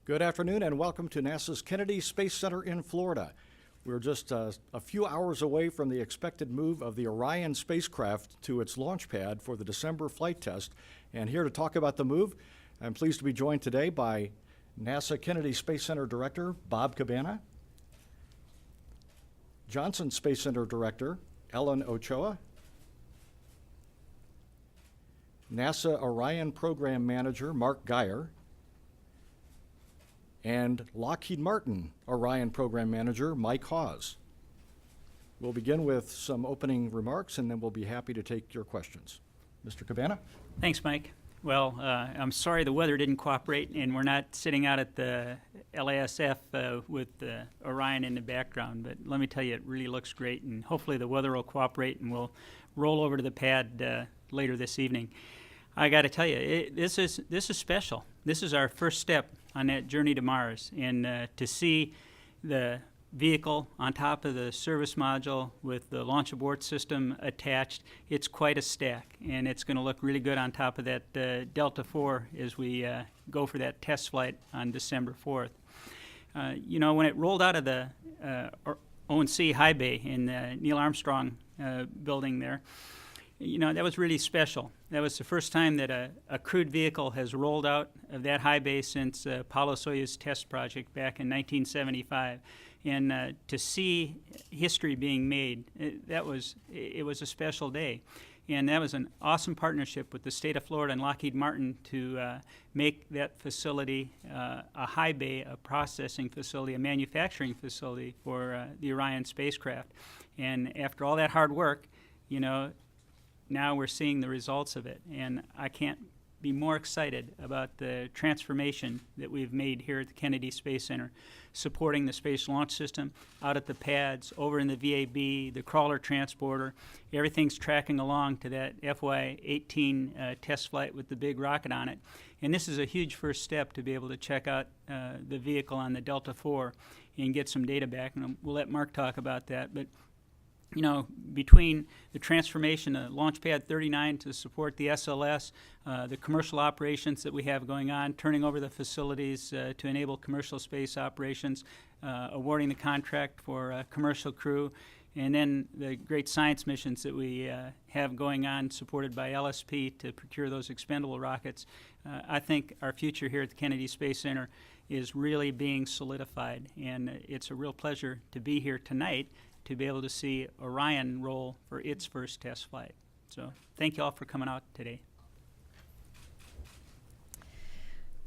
Good afternoon and welcome to NASA's Kennedy Space Center in Florida. We're just a few hours away from the expected move of the Orion spacecraft to its launch pad for the December flight test. And here to talk about the move, I'm pleased to be joined today by NASA Kennedy Space Center Director Bob Cabana, Johnson Space Center Director Ellen Ochoa, NASA Orion Program Manager Mark Geyer, and Lockheed Martin Orion Program Manager Mike Hawes. We'll begin with some opening remarks and then we'll be happy to take your questions. Mr. Cabana? Thanks, Mike. Well, I'm sorry the weather didn't cooperate and we're not sitting out at the LASF with Orion in the background, but let me tell you, it really looks great, and hopefully the weather will cooperate and we'll roll over to the pad later this evening. I got to tell you, this is special. This is our first step on that journey to Mars, and to see the vehicle on top of the service module with the Launch Abort System attached, it's quite a stack, and it's going to look really good on top of that Delta IV as we go for that test flight on December 4th. You know, when it rolled out of the O&C high bay in the Neil Armstrong building there, you know, that was really special. That was the first time that a crewed vehicle has rolled out of that high bay since Apollo-Soyuz test project back in 1975. And to see history being made, it was a special day. And that was an awesome partnership with the state of Florida and Lockheed Martin to make that facility a high bay, a processing facility, a manufacturing facility for the Orion spacecraft. And after all that hard work, you know, now we're seeing the results of it, and I can't be more excited about the transformation that we've made here at the Kennedy Space Center, supporting the Space Launch System, out at the pads, over in the VAB, the crawler transporter. Everything's tracking along to that FY-18 test flight with the big rocket on it. And this is a huge first step to be able to check out the vehicle on the Delta IV and get some data back, and we'll let Mark talk about that. But you know, between the transformation of Launch Pad 39 to support the SLS, the commercial operations that we have going on, turning over the facilities to enable commercial space operations, awarding the contract for a commercial crew, and then the great science missions that we have going on supported by LSP to procure those expendable rockets, I think our future here at the Kennedy Space Center is really being solidified, and it's a real pleasure to be here tonight to be able to see Orion roll for its first test flight. So thank you all for coming out today.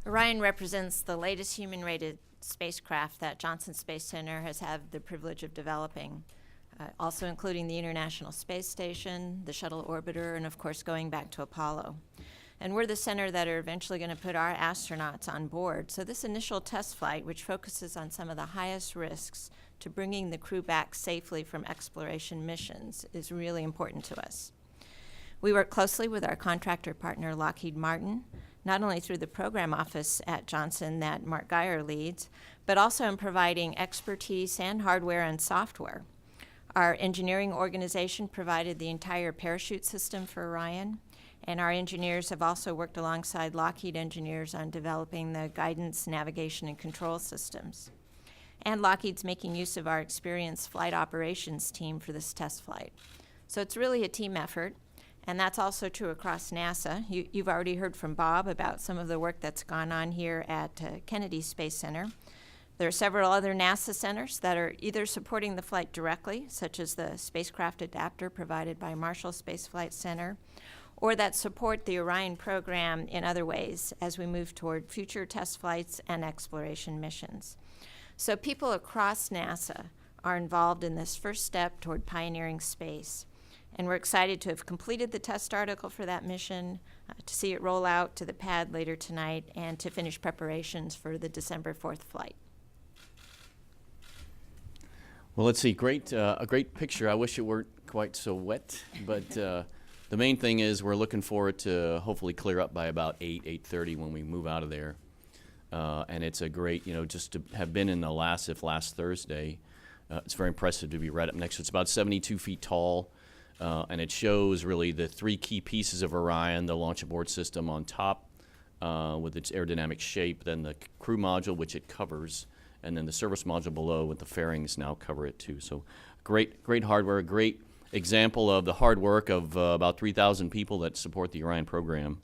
Orion represents the latest human-rated spacecraft that Johnson Space Center has had the privilege of developing, also including the International Space Station, the shuttle orbiter, and of course going back to Apollo. And we're the center that are eventually going to put our astronauts on board. So this initial test flight, which focuses on some of the highest risks to bringing the crew back safely from exploration missions, is really important to us. We work closely with our contractor partner, Lockheed Martin, not only through the program office at Johnson that Mark Geyer leads, but also in providing expertise and hardware and software. Our engineering organization provided the entire parachute system for Orion, and our engineers have also worked alongside Lockheed engineers on developing the guidance, navigation, and control systems. And Lockheed's making use of our experienced flight operations team for this test flight. So it's really a team effort, and that's also true across NASA. You've already heard from Bob about some of the work that's gone on here at Kennedy Space Center. There are several other NASA centers that are either supporting the flight directly, such as the spacecraft adapter provided by Marshall Space Flight Center, or that support the Orion program in other ways as we move toward future test flights and exploration missions. So people across NASA are involved in this first step toward pioneering space. And we're excited to have completed the test article for that mission, to see it roll out to the pad later tonight, and to finish preparations for the December 4th flight. Well, let's see, a great picture. I wish it weren't quite so wet, but the main thing is we're looking for it to hopefully clear up by about 8:30 when we move out of there. And it's a great, you know, just to have been in the LASF last Thursday, it's very impressive to be right up next to it. It's about 72 feet tall, and it shows really the three key pieces of Orion, the Launch Abort System on top, with its aerodynamic shape, then the crew module, which it covers, and then the service module below with the fairings now cover it too. So great hardware, a great example of the hard work of about 3,000 people that support the Orion program.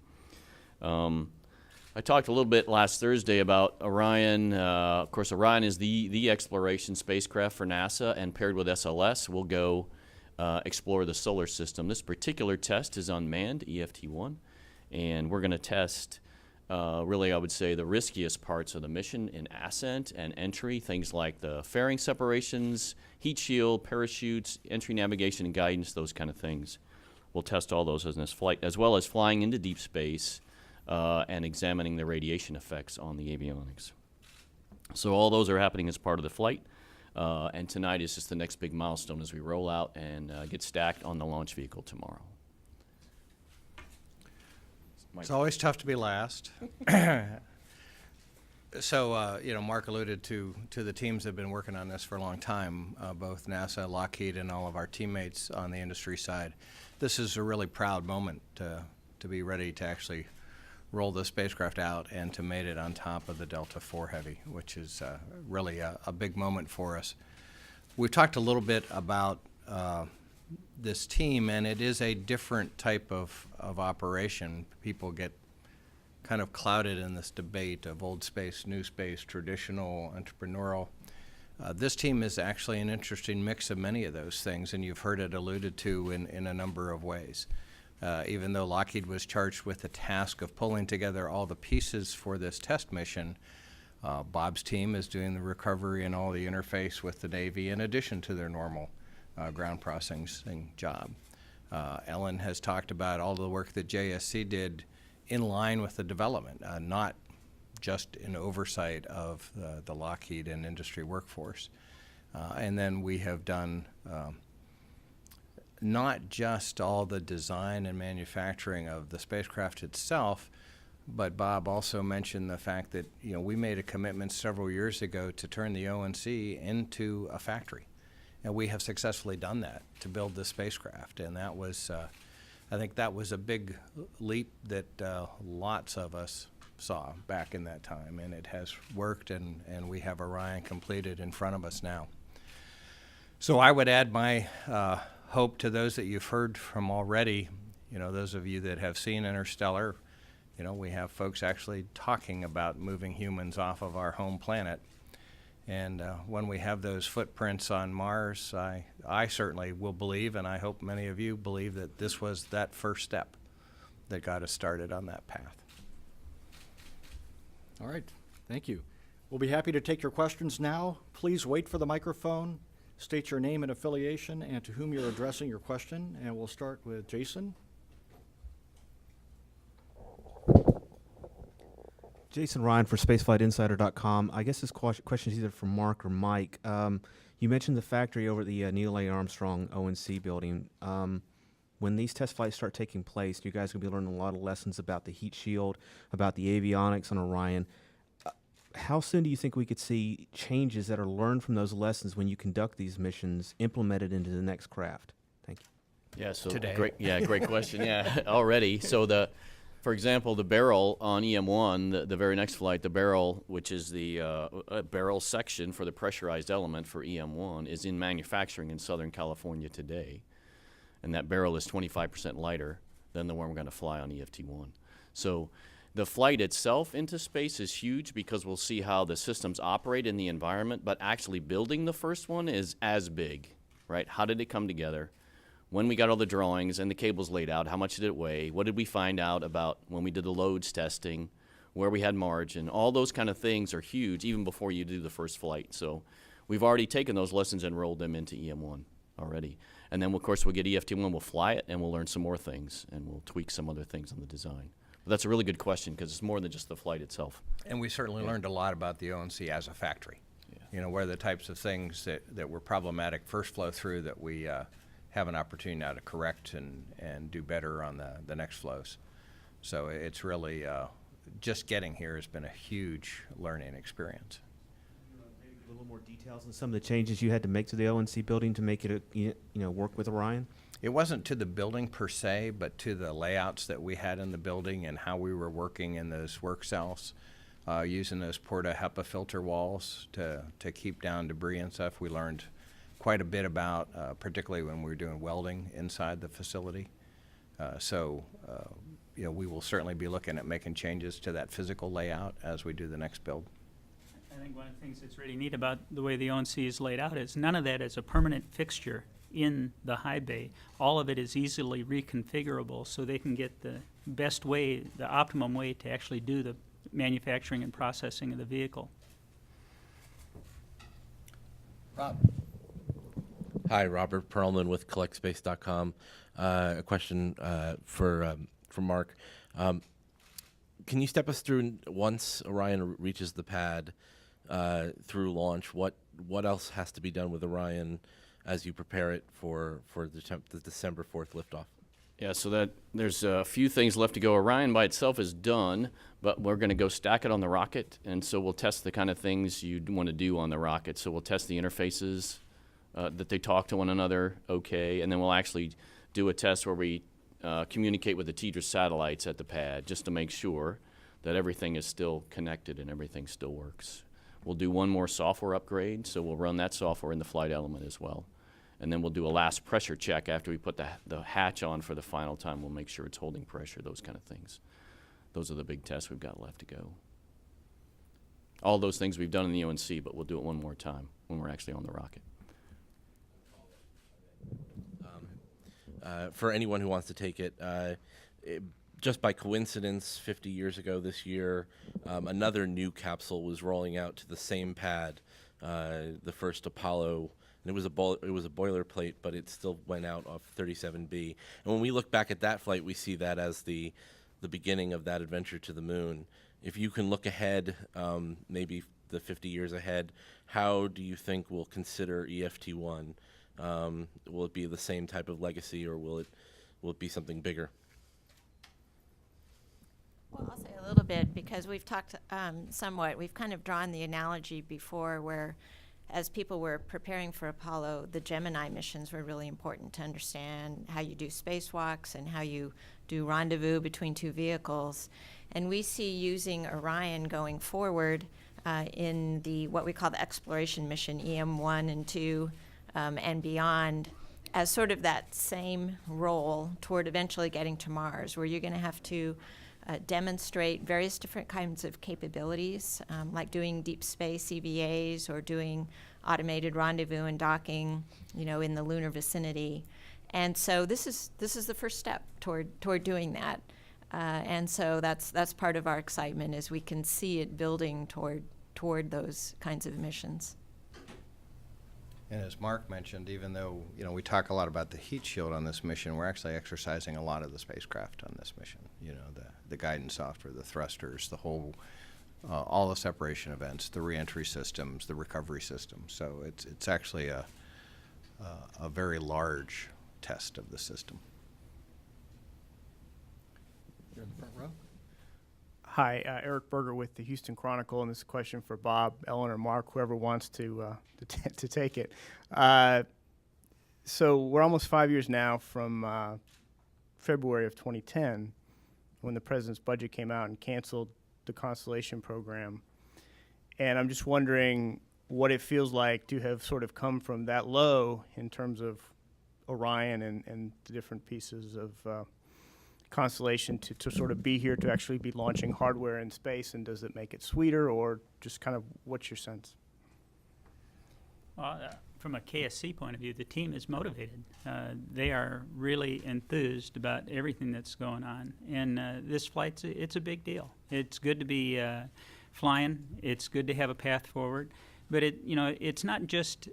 I talked a little bit last Thursday about Orion. Of course, Orion is the exploration spacecraft for NASA, and paired with SLS, we'll go explore the solar system. This particular test is unmanned, EFT-1, and we're going to test really, I would say, the riskiest parts of the mission in ascent and entry, things like the fairing separations, heat shield, parachutes, entry navigation and guidance, those kind of things. We'll test all those in this flight, as well as flying into deep space and examining the radiation effects on the avionics. So all those are happening as part of the flight, and tonight is just the next big milestone as we roll out and get stacked on the launch vehicle tomorrow. It's always tough to be last. So, Mark alluded to the teams that have been working on this for a long time, both NASA, Lockheed, and all of our teammates on the industry side. This is a really proud moment to be ready to actually roll the spacecraft out and to mate it on top of the Delta IV Heavy, which is really a big moment for us. We've talked a little bit about this team, and it is a different type of operation. People get kind of clouded in this debate of old space, new space, traditional, entrepreneurial. This team is actually an interesting mix of many of those things, and you've heard it alluded to in a number of ways. Even though Lockheed was charged with the task of pulling together all the pieces for this test mission, Bob's team is doing the recovery and all the interface with the Navy in addition to their normal ground processing job. Ellen has talked about all the work that JSC did in line with the development, not just in oversight of the Lockheed and industry workforce. And then we have done not just all the design and manufacturing of the spacecraft itself, but Bob also mentioned the fact that we made a commitment several years ago to turn the ONC into a factory. And we have successfully done that to build this spacecraft. And that was, I think that was a big leap that lots of us saw back in that time. And it has worked, and we have Orion completed in front of us now. So I would add my hope to those that you've heard from already. Those of you that have seen Interstellar, we have folks actually talking about moving humans off of our home planet. And when we have those footprints on Mars, I certainly will believe, and I hope many of you believe, that this was that first step that got us started on that path. All right, thank you. We'll be happy to take your questions now. Please wait for the microphone, state your name and affiliation, and to whom you're addressing your question. And we'll start with Jason. Jason Ryan for SpaceflightInsider.com. I guess this question is either for Mark or Mike. You mentioned the factory over at the Neil A. Armstrong ONC building. When these test flights start taking place, you guys are going to be learning a lot of lessons about the heat shield, about the avionics on Orion. How soon do you think we could see changes that are learned from those lessons when you conduct these missions implemented into the next craft? Thank you. Yeah, so Today. great question. Yeah, already. So for example, the barrel on EM1, the very next flight, the barrel, which is the barrel section for the pressurized element for EM1, is in manufacturing in Southern California today. And that barrel is 25% lighter than the one we're going to fly on EFT-1. So the flight itself into space is huge because we'll see how the systems operate in the environment, but actually building the first one is as big, right? How did it come together? When we got all the drawings and the cables laid out, how much did it weigh? What did we find out about when we did the loads testing, where we had margin? All those kind of things are huge even before you do the first flight. So we've already taken those lessons and rolled them into EM1 already. And then, of course, we'll get EFT-1, we'll fly it, and we'll learn some more things, and we'll tweak some other things on the design. But that's a really good question because it's more than just the flight itself. And we certainly learned a lot about the ONC as a factory. Yeah. What are the types of things that were problematic first flow through that we have an opportunity now to correct and do better on the next flows. So it's really, just getting here has been a huge learning experience. A little more details on some of the changes you had to make to the ONC building to make it, work with Orion? It wasn't to the building per se, but to the layouts that we had in the building and how we were working in those work cells, using those Porta HEPA filter walls to keep down debris and stuff. We learned quite a bit about, particularly when we were doing welding inside the facility. We will certainly be looking at making changes to that physical layout as we do the next build. I think one of the things that's really neat about the way the ONC is laid out is none of that is a permanent fixture in the high bay. All of it is easily reconfigurable so they can get the best way, the optimum way to actually do the manufacturing and processing of the vehicle. Rob. Hi, Robert Perlman with CollectSpace.com. A question for Mark. Can you step us through, once Orion reaches the pad through launch, what else has to be done with Orion as you prepare it for the December 4th liftoff? Yeah, so that there's a few things left to go. Orion by itself is done, but we're going to go stack it on the rocket, and so we'll test the kind of things you'd want to do on the rocket. So we'll test the interfaces, that they talk to one another okay, and then we'll actually do a test where we communicate with the TDRS satellites at the pad just to make sure that everything is still connected and everything still works. We'll do one more software upgrade, so we'll run that software in the flight element as well. And then we'll do a last pressure check after we put the hatch on for the final time. We'll make sure it's holding pressure, those kind of things. Those are the big tests we've got left to go. All those things we've done in the ONC, but we'll do it one more time when we're actually on the rocket. For anyone who wants to take it, just by coincidence, 50 years ago this year, another new capsule was rolling out to the same pad, the first Apollo. And it was a boilerplate, but it still went out off 37B. And when we look back at that flight, we see that as the beginning of that adventure to the moon. If you can look ahead, maybe the 50 years ahead, how do you think we'll consider EFT-1? Will it be the same type of legacy, or will it be something bigger? Well, I'll say a little bit because we've talked somewhat. We've kind of drawn the analogy before where as people were preparing for Apollo, the Gemini missions were really important to understand how you do spacewalks and how you do rendezvous between two vehicles. And we see using Orion going forward in the what we call the exploration mission, EM1 and 2 and beyond, as sort of that same role toward eventually getting to Mars, where you're going to have to demonstrate various different kinds of capabilities, like doing deep space EVAs or doing automated rendezvous and docking, in the lunar vicinity. And so this is the first step toward doing that. And so that's part of our excitement, is we can see it building toward those kinds of missions. And as Mark mentioned, even though we talk a lot about the heat shield on this mission, we're actually exercising a lot of the spacecraft on this mission. The guidance software, the thrusters, the whole, all the separation events, the reentry systems, the recovery systems. So it's actually a very large test of the system. Here in the front row. Hi, Eric Berger with the Houston Chronicle, and this is a question for Bob, Ellen, or Mark, whoever wants to take it. So we're almost 5 years now from February of 2010, when the president's budget came out and canceled the Constellation program. And I'm just wondering what it feels like to have sort of come from that low in terms of Orion and the different pieces of Constellation to sort of be here to actually be launching hardware in space, and does it make it sweeter, or just kind of what's your sense? Well, from a KSC point of view, the team is motivated. They are really enthused about everything that's going on. And this flight, it's a big deal. It's good to be flying. It's good to have a path forward. But it's not just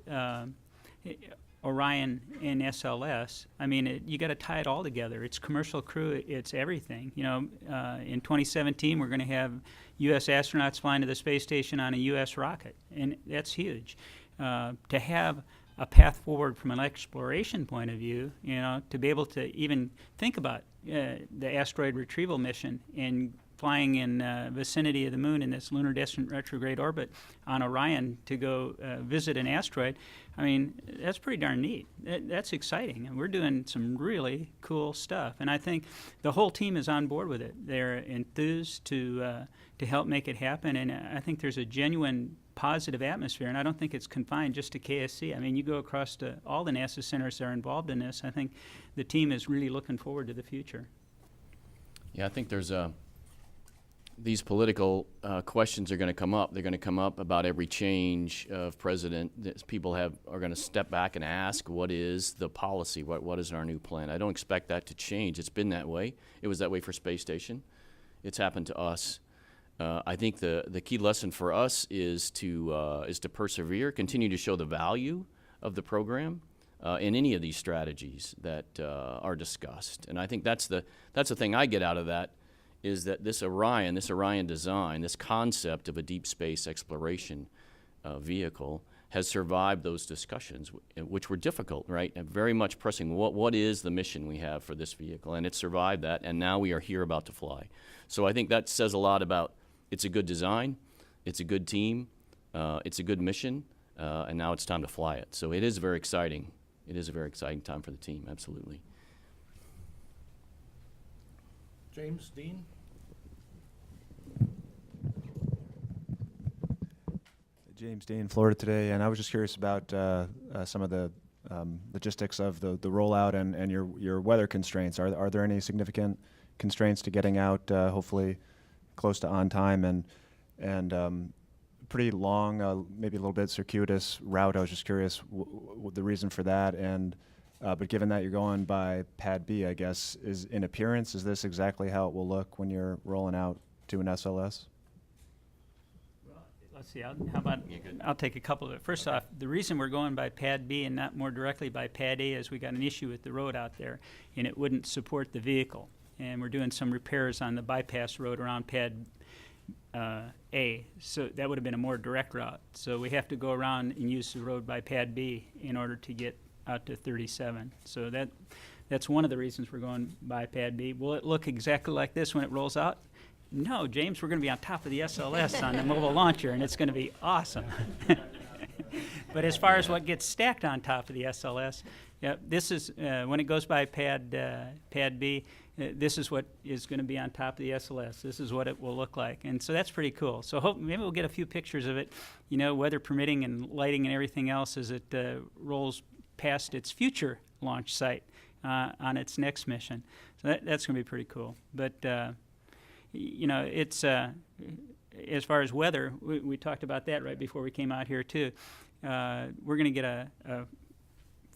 Orion and SLS. I mean, you got to tie it all together. It's commercial crew. It's everything. In 2017, we're going to have U.S. astronauts flying to the space station on a U.S. rocket, and that's huge. To have a path forward from an exploration point of view, to be able to even think about the asteroid retrieval mission and flying in vicinity of the moon in this lunar distant retrograde orbit on Orion to go visit an asteroid. I mean, that's pretty darn neat. That's exciting, and we're doing some really cool stuff. And I think the whole team is on board with it. They're enthused to help make it happen, and I think there's a genuine positive atmosphere, and I don't think it's confined just to KSC. I mean, you go across to all the NASA centers that are involved in this, I think the team is really looking forward to the future. Yeah, I think there's these political questions are going to come up. They're going to come up about every change of president. People are going to step back and ask, what is the policy? What is our new plan? I don't expect that to change. It's been that way. It was that way for Space Station. It's happened to us. I think the key lesson for us is to persevere, continue to show the value of the program in any of these strategies that are discussed. And I think that's the thing I get out of that, is that this Orion design, this concept of a deep space exploration vehicle has survived those discussions, which were difficult, right? And very much pressing, what is the mission we have for this vehicle? And it survived that, and now we are here about to fly. So I think that says a lot about it's a good design, it's a good team, it's a good mission, and now it's time to fly it. So it is very exciting. It is a very exciting time for the team, absolutely. James, Dean? James Dean, Florida Today, and I was just curious about some of the logistics of the rollout and your weather constraints. Are there any significant constraints to getting out, hopefully close to on time, and pretty long, maybe a little bit circuitous route? I was just curious the reason for that, and but given that you're going by Pad B, I guess, is in appearance, is this exactly how it will look when you're rolling out to an SLS? Let's see, I'll take a couple of it. First off, the reason we're going by Pad B and not more directly by Pad A is we got an issue with the road out there, and it wouldn't support the vehicle. And we're doing some repairs on the bypass road around Pad A, so that would have been a more direct route. So we have to go around and use the road by Pad B in order to get out to 37. So that's one of the reasons we're going by Pad B. Will it look exactly like this when it rolls out? No, James, we're going to be on top of the SLS on the mobile launcher, and it's going to be awesome. But as far as what gets stacked on top of the SLS, yeah, this is, when it goes by Pad B, this is what is going to be on top of the SLS. This is what it will look like. And so that's pretty cool. So maybe we'll get a few pictures of it, weather permitting and lighting and everything else as it rolls past its future launch site on its next mission. So that's going to be pretty cool. But it's as far as weather, we talked about that right before we came out here too. We're going to get a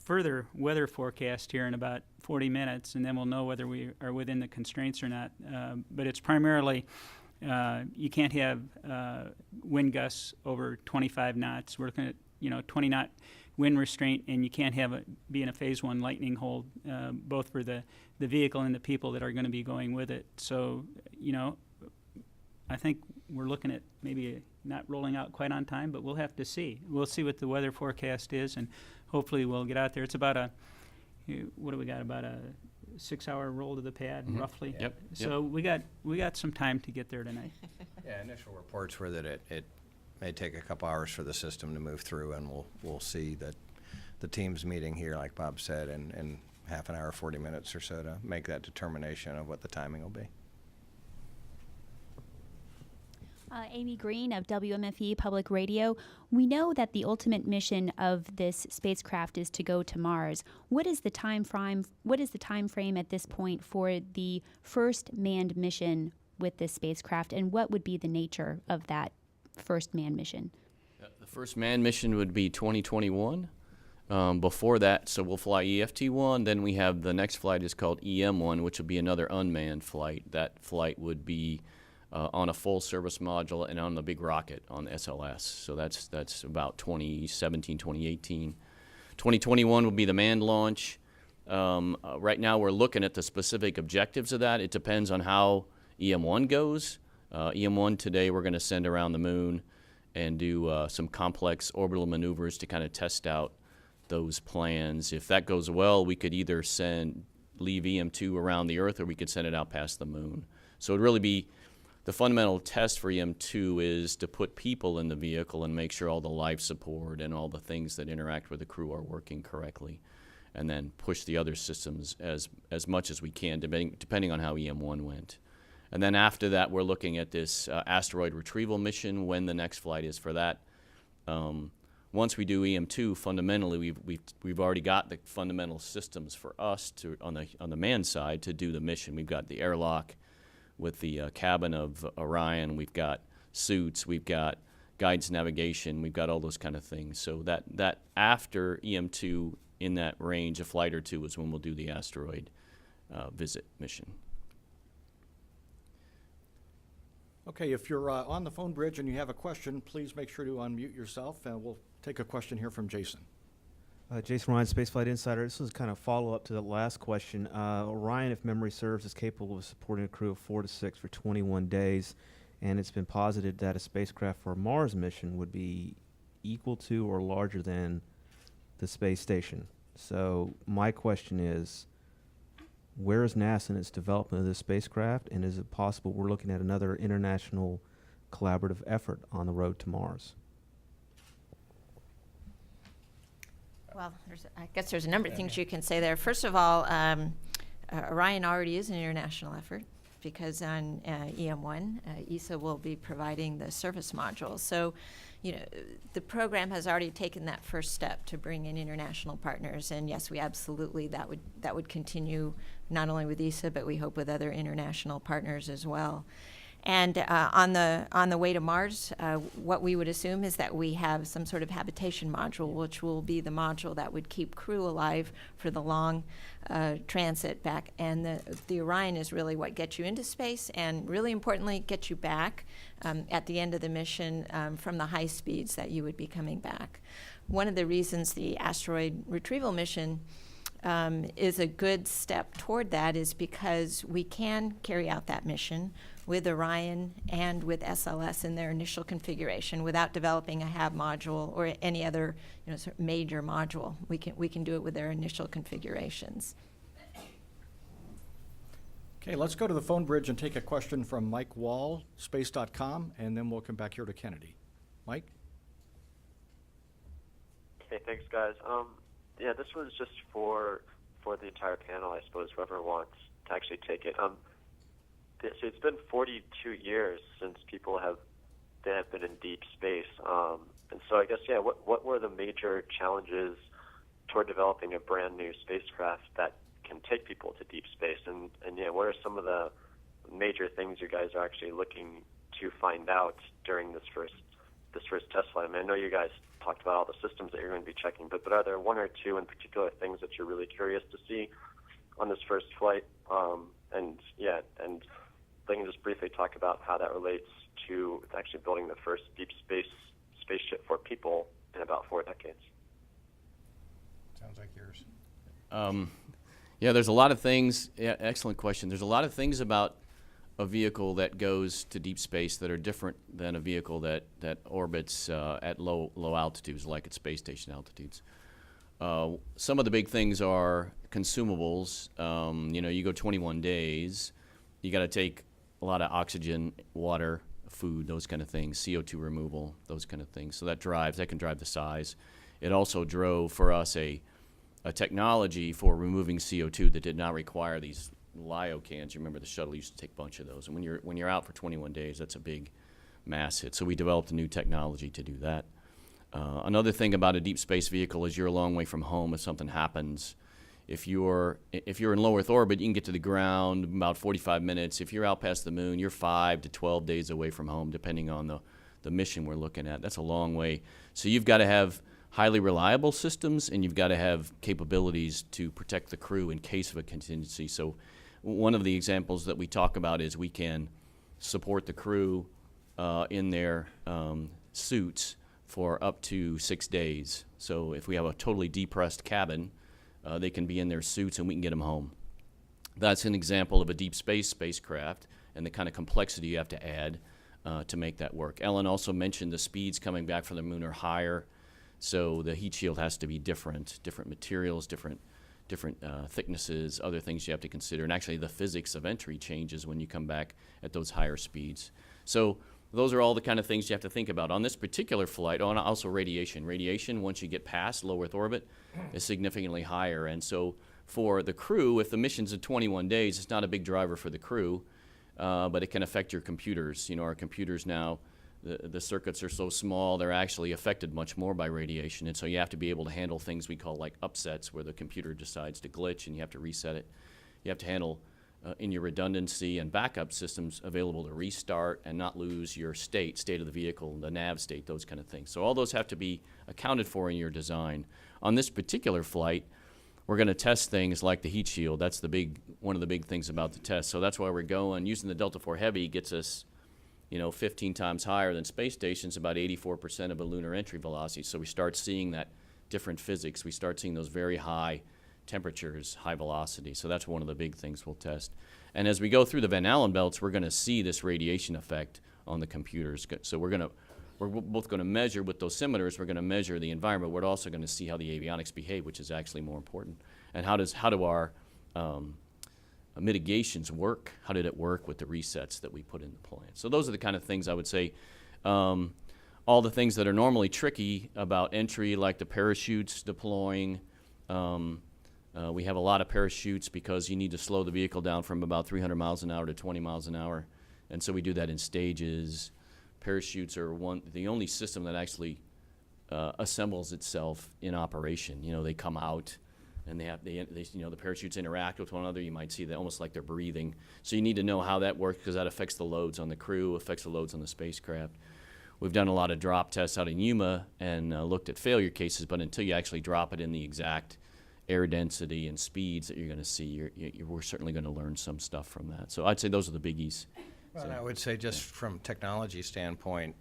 further weather forecast here in about 40 minutes, and then we'll know whether we are within the constraints or not. But it's primarily you can't have wind gusts over 25 knots. We're looking at 20 knot wind restraint, and you can't have it be in a phase 1 lightning hold, both for the vehicle and the people that are going to be going with it. So, I think we're looking at maybe not rolling out quite on time, but we'll have to see. We'll see what the weather forecast is, and hopefully we'll get out there. It's about what do we got, about a 6-hour roll to the pad, roughly? Yep. So we got some time to get there tonight. Yeah, initial reports were that it may take a couple hours for the system to move through, and we'll see that the team's meeting here, like Bob said, in half an hour, 40 minutes or so to make that determination of what the timing will be. Amy Green of WMFE Public Radio. We know that the ultimate mission of this spacecraft is to go to Mars. What is the time frame at this point for the first manned mission with this spacecraft, and what would be the nature of that first manned mission? The first manned mission would be 2021. Before that, so we'll fly EFT-1, then we have the next flight is called EM-1, which will be another unmanned flight. That flight would be on a full service module and on the big rocket on the SLS. So that's about 2017, 2018. 2021 will be the manned launch. Right now we're looking at the specific objectives of that. It depends on how EM-1 goes. EM-1 today we're going to send around the moon and do some complex orbital maneuvers to kind of test out those plans. If that goes well, we could either leave EM-2 around the Earth, or we could send it out past the moon. So it'd really be the fundamental test for EM2 is to put people in the vehicle and make sure all the life support and all the things that interact with the crew are working correctly, and then push the other systems as much as we can, depending on how EM1 went. And then after that, we're looking at this asteroid retrieval mission, when the next flight is for that. Once we do EM2, fundamentally, we've already got the fundamental systems for us to on the manned side to do the mission. We've got the airlock with the cabin of Orion. We've got suits. We've got guidance navigation. We've got all those kind of things. So that after EM2, in that range, a flight or two, is when we'll do the asteroid visit mission. Okay, if you're on the phone bridge and you have a question, please make sure to unmute yourself, and we'll take a question here from Jason. Jason Ryan, Spaceflight Insider. This is kind of follow-up to the last question. Orion, if memory serves, is capable of supporting a crew of 4 to 6 for 21 days, and it's been posited that a spacecraft for a Mars mission would be equal to or larger than the space station. So my question is, where is NASA in its development of this spacecraft, and is it possible we're looking at another international collaborative effort on the road to Mars? Well, I guess there's a number of things you can say there. First of all, Orion already is an international effort, because on EM1, ESA will be providing the service module. So, you know, the program has already taken that first step to bring in international partners, and yes, we absolutely, that would continue not only with ESA, but we hope with other international partners as well. And on the way to Mars, what we would assume is that we have some sort of habitation module, which will be the module that would keep crew alive for the long transit back. And the Orion is really what gets you into space, and really importantly, gets you back at the end of the mission from the high speeds that you would be coming back. One of the reasons the asteroid retrieval mission is a good step toward that is because we can carry out that mission with Orion and with SLS in their initial configuration without developing a HAB module or any other, you know, sort of major module. We can do it with their initial configurations. Okay, let's go to the phone bridge and take a question from Mike Wall, space.com, and then we'll come back here to Kennedy. Mike? Okay, thanks, guys. Yeah, this was just for the entire panel, I suppose, whoever wants to actually take it. So it's been 42 years since people have been in deep space, and so I guess, yeah, what were the major challenges toward developing a brand new spacecraft that can take people to deep space, and yeah, what are some of the major things you guys are actually looking to find out during this first test flight? I mean, I know you guys talked about all the systems that you're going to be checking, but are there one or two in particular things that you're really curious to see on this first flight? And they can just briefly talk about how that relates to actually building the first deep spaceship for people in about 4 decades. Sounds like yours. Yeah, there's a lot of things. Yeah, excellent question. There's a lot of things about a vehicle that goes to deep space that are different than a vehicle that orbits at low altitudes, like at space station altitudes. Some of the big things are consumables. You know, you go 21 days, you got to take a lot of oxygen, water, food, those kind of things, CO2 removal, those kind of things. So that can drive the size. It also drove for us a technology for removing CO2 that did not require these lyo cans. You remember the shuttle used to take a bunch of those, and when you're out for 21 days, that's a big mass hit. So we developed a new technology to do that. Another thing about a deep space vehicle is you're a long way from home if something happens. If you're in low Earth orbit, you can get to the ground in about 45 minutes. If you're out past the moon, you're 5 to 12 days away from home, depending on the mission we're looking at. That's a long way. So you've got to have highly reliable systems, and you've got to have capabilities to protect the crew in case of a contingency. So one of the examples that we talk about is we can support the crew in their suits for up to 6 days. So if we have a totally depressed cabin, they can be in their suits and we can get them home. That's an example of a deep space spacecraft and the kind of complexity you have to add to make that work. Ellen also mentioned the speeds coming back from the moon are higher, so the heat shield has to be different materials, different different thicknesses, other things you have to consider. And actually the physics of entry changes when you come back at those higher speeds. So those are all the kind of things you have to think about. On this particular flight, and also radiation. Radiation, once you get past low Earth orbit, is significantly higher. And so for the crew, if the mission's in 21 days, it's not a big driver for the crew, but it can affect your computers. You know, our computers now, the circuits are so small, they're actually affected much more by radiation. And so you have to be able to handle things we call like upsets, where the computer decides to glitch and you have to reset it. You have to handle in your redundancy and backup systems available to restart and not lose your state of the vehicle, the nav state, those kind of things. So all those have to be accounted for in your design. On this particular flight, we're going to test things like the heat shield. That's one of the big things about the test. So that's why we're going. Using the Delta IV Heavy gets us, 15 times higher than space stations, about 84% of a lunar entry velocity. So we start seeing that different physics. We start seeing those very high temperatures, high velocity. So that's one of the big things we'll test. And as we go through the Van Allen belts, we're going to see this radiation effect on the computers. So we're both going to measure with dosimeters. We're going to measure the environment. We're also going to see how the avionics behave, which is actually more important. And how do our mitigations work? How did it work with the resets that we put in the plan? So those are the kind of things I would say. All the things that are normally tricky about entry, like the parachutes deploying. We have a lot of parachutes because you need to slow the vehicle down from about 300 miles an hour to 20 miles an hour. And so we do that in stages. Parachutes are the only system that actually assembles itself in operation. They come out and the parachutes interact with one another. You might see that almost like they're breathing. So you need to know how that works, because that affects the loads on the crew, affects the loads on the spacecraft. We've done a lot of drop tests out in Yuma and looked at failure cases, but until you actually drop it in the exact air density and speeds that you're going to see, we're certainly going to learn some stuff from that. So I'd say those are the biggies. Well, and I would say just from technology standpoint,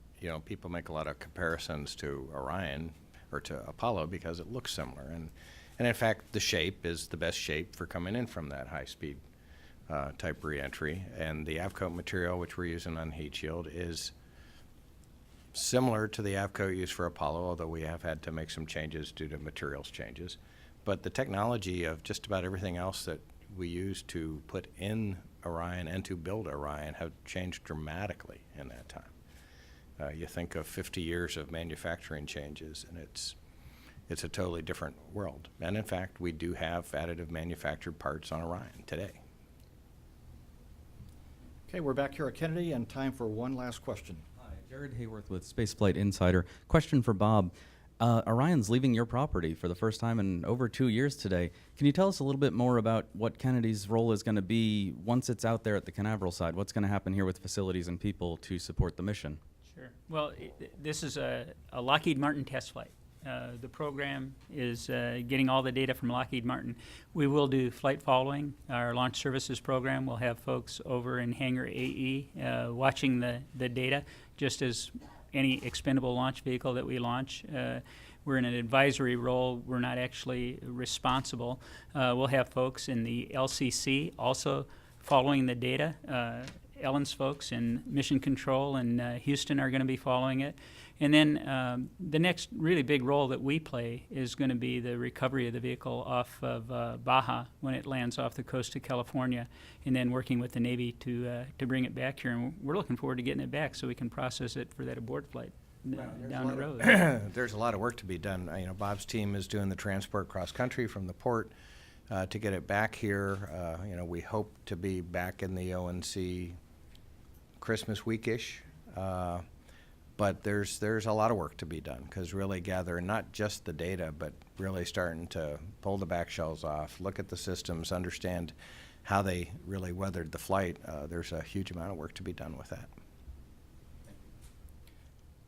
people make a lot of comparisons to Orion or to Apollo because it looks similar. And in fact, the shape is the best shape for coming in from that high-speed type reentry. And the avcoat material, which we're using on heat shield, is similar to the avcoat used for Apollo, although we have had to make some changes due to materials changes. But the technology of just about everything else that we use to put in Orion and to build Orion have changed dramatically in that time. You think of 50 years of manufacturing changes, and it's a totally different world. And in fact, we do have additive manufactured parts on Orion today. Okay, we're back here at Kennedy, and time for one last question. Hi, Jared Hayworth with Spaceflight Insider. Question for Bob. Orion's leaving your property for the first time in over 2 years today. Can you tell us a little bit more about what Kennedy's role is going to be once it's out there at the Canaveral side? What's going to happen here with facilities and people to support the mission? Sure. Well, this is a Lockheed Martin test flight. The program is getting all the data from Lockheed Martin. We will do flight following. Our launch services program will have folks over in Hangar AE watching the data, just as any expendable launch vehicle that we launch. We're in an advisory role. We're not actually responsible. We'll have folks in the LCC also following the data. Ellen's folks in Mission Control in Houston are going to be following it. And then the next really big role that we play is going to be the recovery of the vehicle off of Baja when it lands off the coast of California, and then working with the Navy to bring it back here. And we're looking forward to getting it back so we can process it for that abort flight down the road. There's a lot of work to be done. Bob's team is doing the transport cross-country from the port to get it back here. We hope to be back in the ONC Christmas week-ish. But there's a lot of work to be done, because really gathering not just the data, but really starting to pull the back shells off, look at the systems, understand how they really weathered the flight. There's a huge amount of work to be done with that.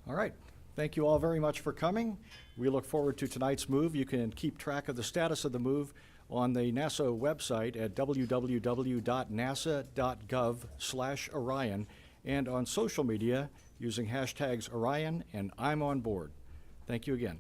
All right. Thank you all very much for coming. We look forward to tonight's move. You can keep track of the status of the move on the NASA website at www.nasa.gov/Orion and on social media using hashtags Orion and I'm on board. Thank you again.